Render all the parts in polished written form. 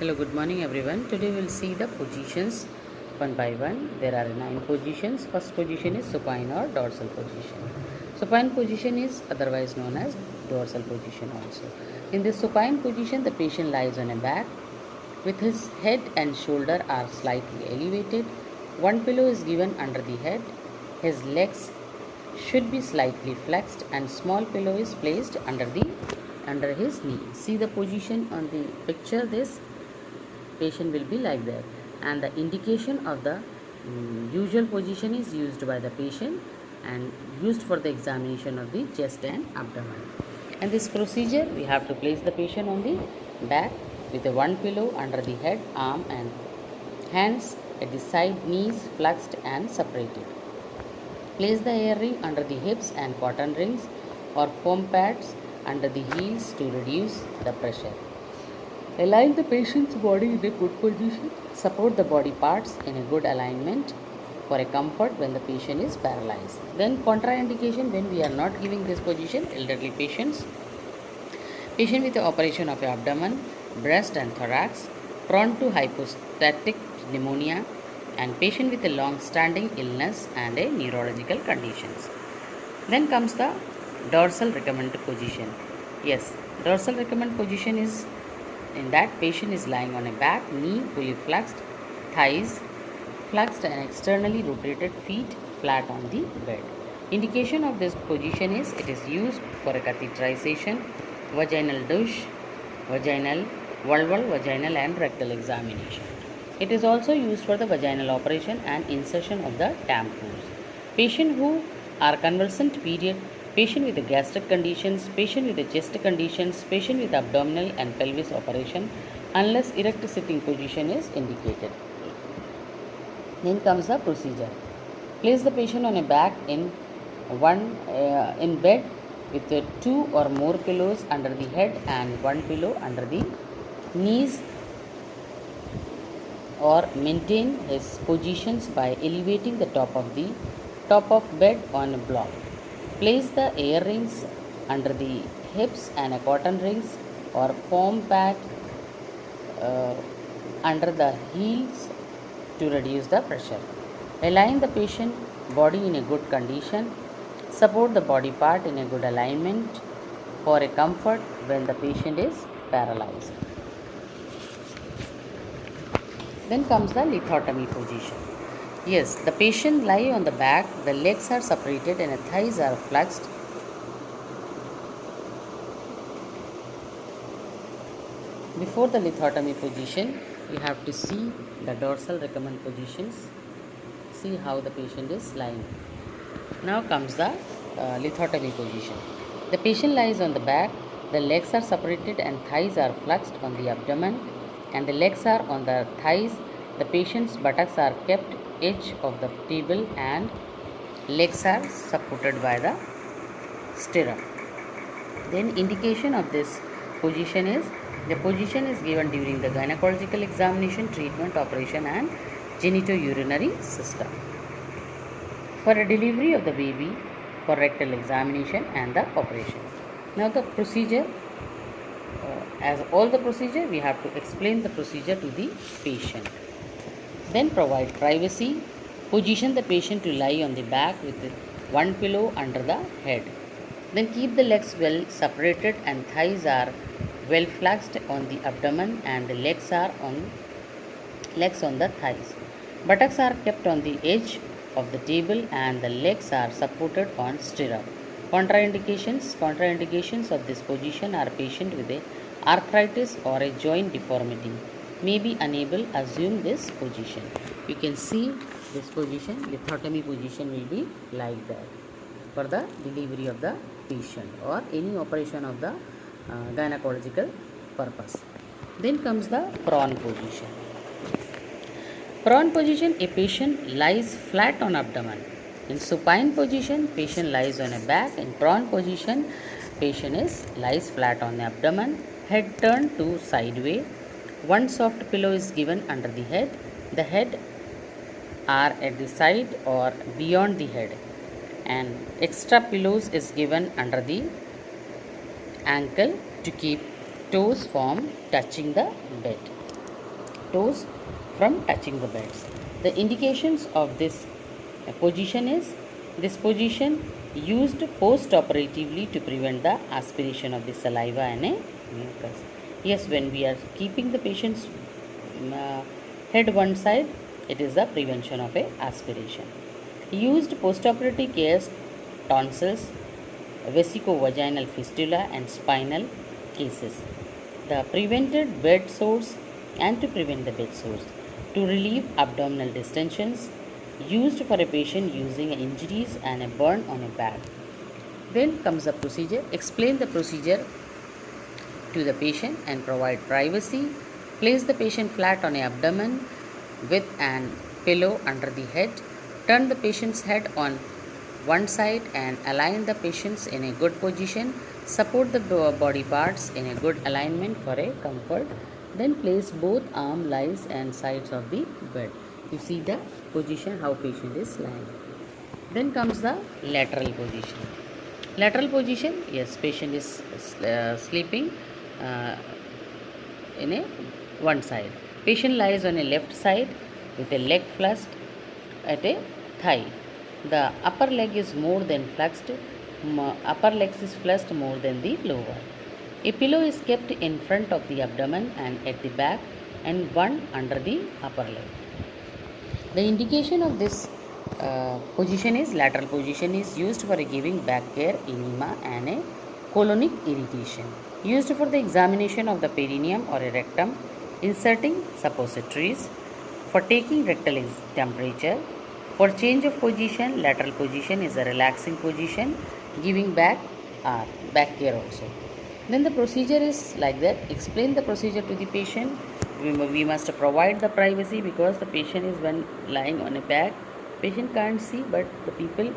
Hello, good morning everyone. Today we'll see the positions one by one. There are 9 positions. First position is supine or dorsal position. Supine position is otherwise known as dorsal position also. In this supine position, the patient lies on a back with his head and shoulder are slightly elevated. One pillow is given under the head. His legs should be slightly flexed and small pillow is placed under his knee. See the position on the picture. This patient will be like that, and the indication of the usual position is used by the patient and used for the examination of the chest and abdomen. And this procedure, we have to place the patient on the back with a one pillow under the head, arm and hands at the side, knees flexed and separated. Place the air ring under the hips and cotton rings or foam pads under the heels to reduce the pressure. Align the patient's body in a good position. Support the body parts in a good alignment for a comfort when the patient is paralyzed. Then contraindication when we are not giving this position: elderly patients, patient with the operation of abdomen, breast and thorax, prone to hypostatic pneumonia, and patient with a long-standing illness and a neurological conditions. Then comes the dorsal recommended position. Yes, dorsal recommended position is in that patient is lying on a back, knee fully flexed, thighs flexed and externally rotated, feet flat on the bed. Indication of this position is it is used for a catheterization, vaginal douche, vaginal, vulval, vaginal and rectal examination. It is also used for the vaginal operation and insertion of the tampons. Patient who are convalescent period, patient with the gastric conditions, patient with the chest conditions, patient with abdominal and pelvis operation unless erect sitting position is indicated. Then comes the procedure. Place the patient on a back in bed with two or more pillows under the head and one pillow under the knees, or maintain his positions by elevating the top of bed on a block. Place the air rings under the hips and a cotton rings or foam pad under the heels to reduce the pressure. Align the patient body in a good condition. Support the body part in a good alignment for a comfort when the patient is paralyzed. Then comes the lithotomy position. Yes, the patient lie on the back, the legs are separated and the thighs are flexed. Before the lithotomy position, you have to see the dorsal recommend positions. See how the patient is lying. Now comes the lithotomy position. The patient lies on the back, the legs are separated and thighs are flexed on the abdomen and the legs are on the thighs. The patient's buttocks are kept edge of the table and legs are supported by the stirrup. Then indication of this position is the position is given during the gynecological examination, treatment, operation and genitourinary system. For a delivery of the baby, for rectal examination and the operation. Now the procedure, as all the procedure, we have to explain the procedure to the patient. Then provide privacy. Position the patient to lie on the back with one pillow under the head. Then keep the legs well separated and thighs are well flexed on the abdomen and the legs on the thighs. Buttocks are kept on the edge of the table and the legs are supported on stirrup. Contraindications of this position are patient with a arthritis or a joint deformity may be unable to assume this position. You can see this position, lithotomy position will be like that for the delivery of the patient or any operation of the gynecological purpose. Then comes the prone position. Prone position, a patient lies flat on abdomen. In supine position, patient lies on a back. In prone position, patient lies flat on the abdomen, head turned to sideways. One soft pillow is given under the head. The head are at the side or beyond the head, and extra pillows is given under the ankle to keep toes from touching the bed. toes from touching the beds. The indications of this position is this position used post-operatively to prevent the aspiration of the saliva and a mucus. Yes, when we are keeping the patient's head one side, it is the prevention of a aspiration. Used post-operative cares, tonsils, vesicovaginal fistula and spinal cases. The prevented bed sores and to prevent the bed sores. To relieve abdominal distensions, used for a patient using injuries and a burn on a back. Then comes the procedure. Explain the procedure to the patient and provide privacy. Place the patient flat on the abdomen with an pillow under the head. Turn the patient's head on one side and align the patients in a good position. Support the body parts in a good alignment for a comfort. Then place both arm lies and sides of the bed. You see the position how patient is lying. Then comes the lateral position. Lateral position, yes, patient is sleeping in a one side. Patient lies on a left side with a leg flexed at a thigh. The upper leg is more than flexed. Upper leg is flexed more than the lower. A pillow is kept in front of the abdomen and at the back, and one under the upper leg. The indication of this position is lateral position is used for giving back care, enema and a colonic irritation. Used for the examination of the perineum or a rectum, inserting suppositories, for taking rectal temperature. For change of position, lateral position is a relaxing position, giving back care also. Then the procedure is like that. Explain the procedure to the patient. We must provide the privacy because the patient is when lying on a back. Patient can't see, but the people,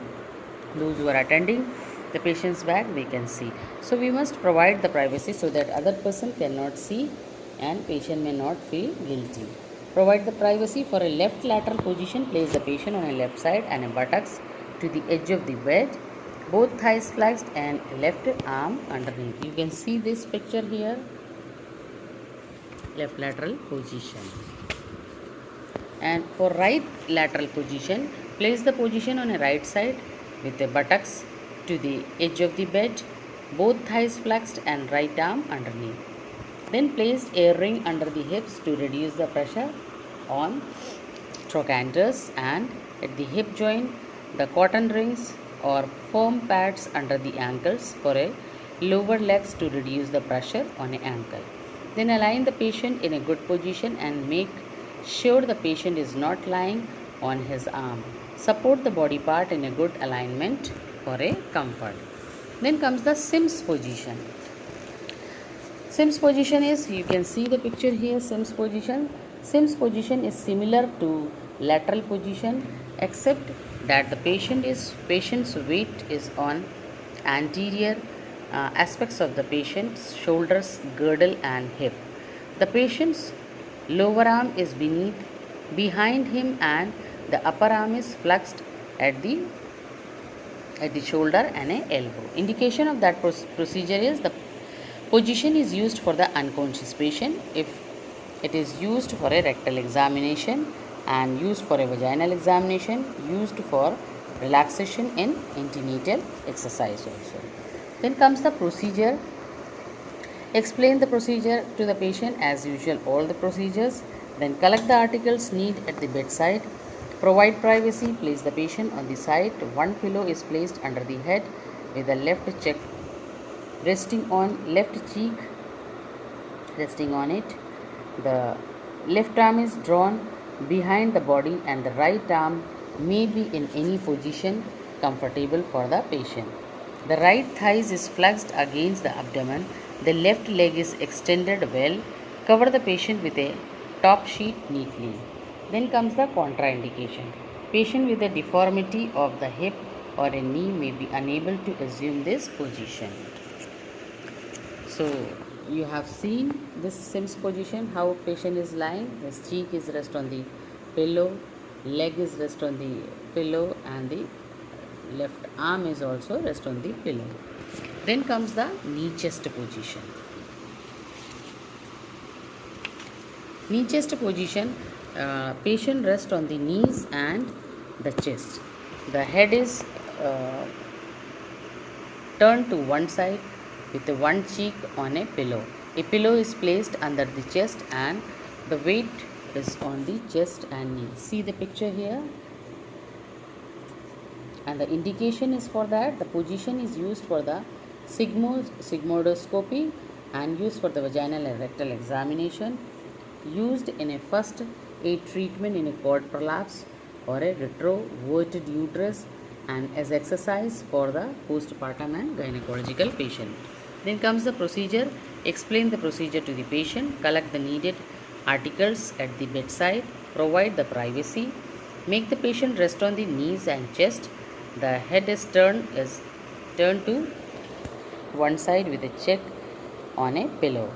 those who are attending the patient's back, they can see. So we must provide the privacy so that other person cannot see and patient may not feel guilty. Provide the privacy for a left lateral position. Place the patient on a left side and a buttocks to the edge of the bed. Both thighs flexed and left arm underneath. You can see this picture here. Left lateral position. And for right lateral position, place the position on a right side with the buttocks to the edge of the bed. Both thighs flexed and right arm underneath. Then place a ring under the hips to reduce the pressure on trochanters, and at the hip joint the cotton rings or foam pads under the ankles for a lower legs to reduce the pressure on an ankle. Then align the patient in a good position and make sure the patient is not lying on his arm. Support the body part in a good alignment for a comfort. Then comes the Sims position. Sims position is, you can see the picture here, Sims position. Sims position is similar to lateral position except that the patient's weight is on anterior aspects of the patient's shoulders, girdle and hip. The patient's lower arm is behind him and the upper arm is flexed at the shoulder and a elbow. Indication of that procedure is the position is used for the unconscious patient. If it is used for a rectal examination and used for a vaginal examination, used for relaxation in antenatal exercise also. Then comes the procedure. Explain the procedure to the patient as usual, all the procedures. Then collect the articles needed at the bedside. Provide privacy. Place the patient on the side. One pillow is placed under the head with the left cheek resting on left cheek, resting on it. The left arm is drawn behind the body and the right arm may be in any position comfortable for the patient. The right thighs is flexed against the abdomen. The left leg is extended well. Cover the patient with a top sheet neatly. Then comes the contraindication. Patient with a deformity of the hip or a knee may be unable to assume this position. So you have seen this Sims position, how patient is lying. His cheek is rest on the pillow, leg is rest on the pillow and the left arm is also rest on the pillow. Then comes the knee chest position. Knee chest position, patient rests on the knees and the chest. The head is turned to one side with one cheek on a pillow. A pillow is placed under the chest and the weight is on the chest and knee. See the picture here, and the indication is for that. The position is used for the sigmoidoscopy and used for the vaginal and rectal examination, used in a first aid treatment in a cord prolapse or a retroverted uterus, and as exercise for the postpartum and gynecological patient. Then comes the procedure. Explain the procedure to the patient, collect the needed articles at the bedside, provide the privacy, make the patient rest on the knees and chest. The head is turned to one side with a cheek on a pillow.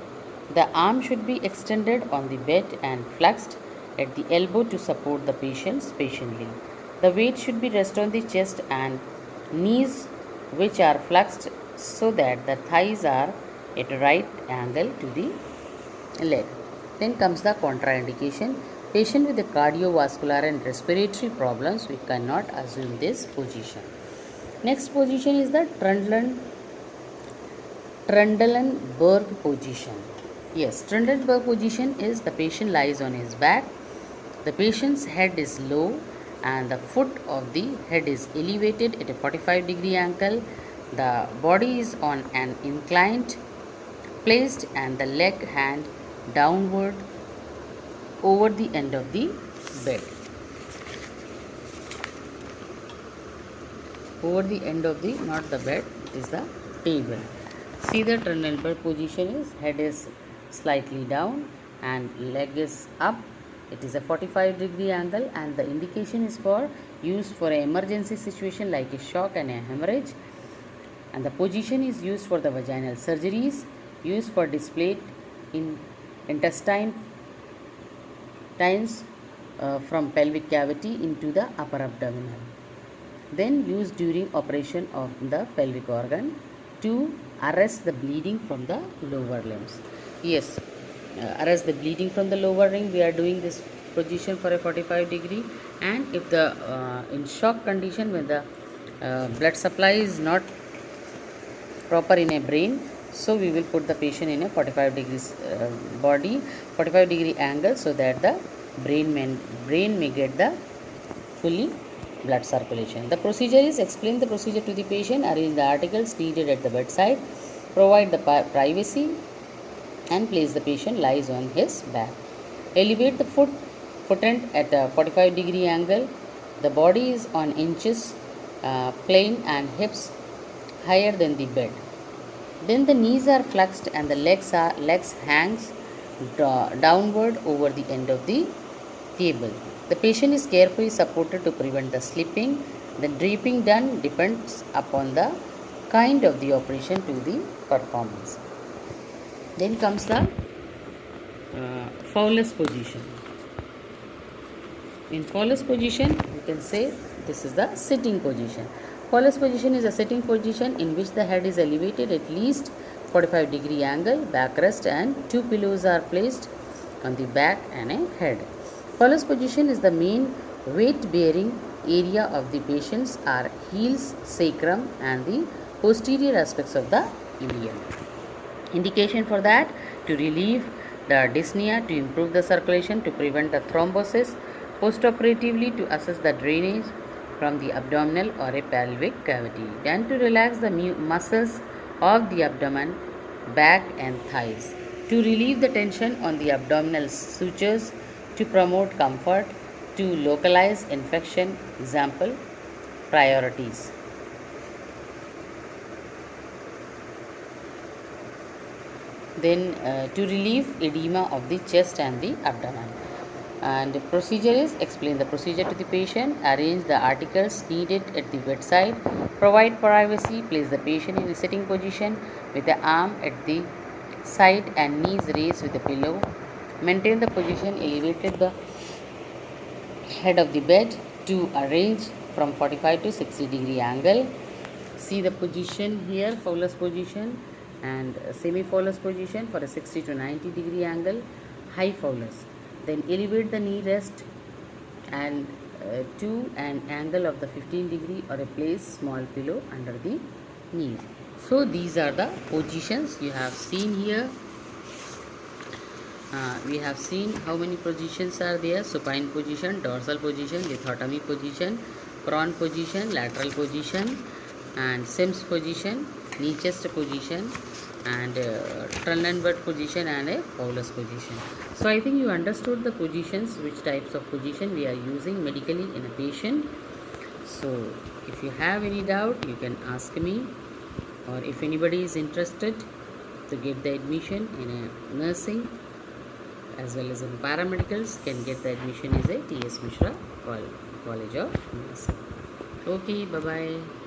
The arm should be extended on the bed and flexed at the elbow to support the patient patiently. The weight should be rest on the chest and knees, which are flexed so that the thighs are at a right angle to the leg. Then comes the contraindication. Patient with the cardiovascular and respiratory problems, we cannot assume this position. Next position is the Trendelenburg position. Yes, Trendelenburg position is the patient lies on his back. The patient's head is low and the foot of the head is elevated at a 45-degree angle. The body is on an inclined placed and the leg hand downward over the end of the bed. Over the end of the, not the bed, it is the table. See the Trendelenburg position is head is slightly down and leg is up. It is a 45-degree angle and the indication is for use for an emergency situation like a shock and a hemorrhage. And the position is used for the vaginal surgeries, used for displaced in intestines from pelvic cavity into the upper abdomen. Then used during operation of the pelvic organ to arrest the bleeding from the lower limbs. Yes, arrest the bleeding from the lower limb. We are doing this position for a 45-degree, and if the in shock condition when the blood supply is not proper in a brain, so we will put the patient in a 45 degrees 45-degree angle so that the brain may get the fully blood circulation. The procedure is explain the procedure to the patient, arrange the articles needed at the bedside, provide the privacy, and place the patient lies on his back. Elevate the foot end at a 45-degree angle. The body is on inches plane and hips higher than the bed. Then the knees are flexed and the legs hangs downward over the end of the table. The patient is carefully supported to prevent the slipping. The draping done depends upon the kind of the operation to the performance. Then comes the Fowler's position. In Fowler's position, you can say this is the sitting position. Fowler's position is a sitting position in which the head is elevated at least 45-degree angle, backrest, and two pillows are placed on the back and a head. Fowler's position is the main weight-bearing area of the patients are heels, sacrum, and the posterior aspects of the ilium. Indication for that: to relieve the dyspnea, to improve the circulation, to prevent the thrombosis, postoperatively to assess the drainage from the abdominal or a pelvic cavity, and to relax the muscles of the abdomen, back and thighs, to relieve the tension on the abdominal sutures, to promote comfort, to localize infection. Example, priorities. Then to relieve edema of the chest and the abdomen. And the procedure is explain the procedure to the patient, arrange the articles needed at the bedside, provide privacy, place the patient in a sitting position with the arm at the side and knees raised with a pillow, maintain the position, elevated the head of the bed to arrange from 45 to 60-degree angle. See the position here, Fowler's position and semi-Fowler's position for a 60 to 90-degree angle, high Fowler's. Then elevate the knee rest and to an angle of the 15 degree, or place small pillow under the knee. So these are the positions you have seen here. We have seen how many positions are there: supine position, dorsal position, lithotomy position, prone position, lateral position, and Sims position, knee chest position, and Trendelenburg position, and a Paulus position. So I think you understood the positions, which types of position we are using medically in a patient. So if you have any doubt, you can ask me, or if anybody is interested to get the admission in a nursing as well as in paramedicals, can get the admission is a T.S. Mishra College of Nursing. Okay, bye bye.